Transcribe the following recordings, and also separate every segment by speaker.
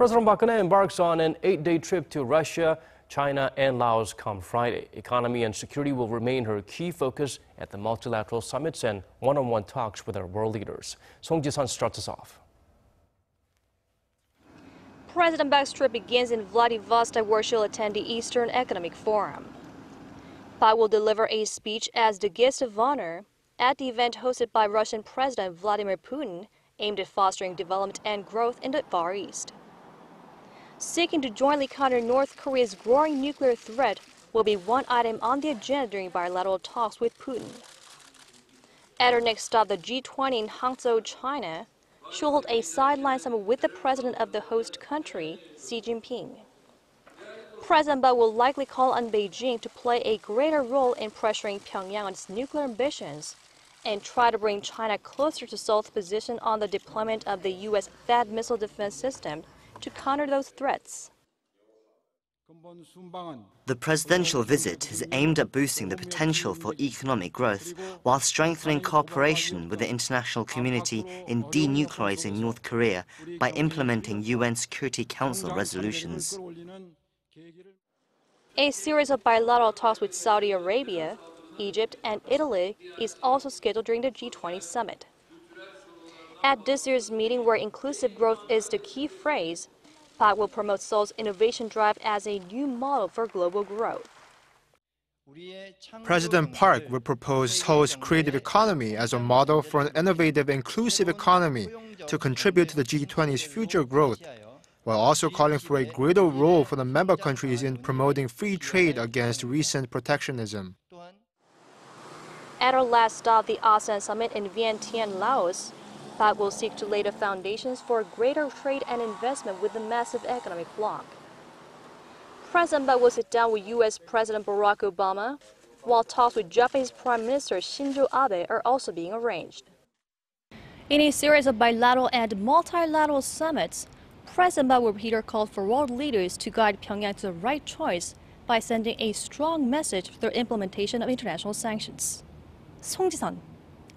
Speaker 1: President Park Geun-hye embarks on an 8-day trip to Russia, China, and Laos come Friday. Economy and security will remain her key focus at the multilateral summits and one-on-one talks with our world leaders. Song Ji-sun starts us off.
Speaker 2: President Park's trip begins in Vladivostok, where she'll attend the Eastern Economic Forum. Park will deliver a speech as the guest of honor at the event hosted by Russian President Vladimir Putin, aimed at fostering development and growth in the Far East. Seeking to jointly counter North Korea's growing nuclear threat will be one item on the agenda during bilateral talks with Putin. At her next stop, the G20 in Hangzhou, China, she'll hold a sideline summit with the president of the host country, Xi Jinping. President Park will likely call on Beijing to play a greater role in pressuring Pyongyang on its nuclear ambitions and try to bring China closer to Seoul's position on the deployment of the U.S. THAAD missile defense system to counter those threats.
Speaker 3: The presidential visit is aimed at boosting the potential for economic growth while strengthening cooperation with the international community in denuclearizing North Korea by implementing UN Security Council resolutions.
Speaker 2: A series of bilateral talks with Saudi Arabia, Egypt, and Italy is also scheduled during the G20 summit. At this year's meeting, where inclusive growth is the key phrase, Park will promote Seoul's innovation drive as a new model for global growth.
Speaker 4: President Park will propose Seoul's creative economy as a model for an innovative, inclusive economy to contribute to the G20's future growth, while also calling for a greater role for the member countries in promoting free trade against recent protectionism.
Speaker 2: At our last stop, the ASEAN Summit in Vientiane, Laos, Park will seek to lay the foundations for greater trade and investment with the massive economic bloc. President Park will sit down with U.S. President Barack Obama, while talks with Japanese Prime Minister Shinzo Abe are also being arranged. In a series of bilateral and multilateral summits, President Park will repeat her call for world leaders to guide Pyongyang to the right choice by sending a strong message for the implementation of international sanctions. Song Ji-sun,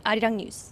Speaker 2: Arirang News.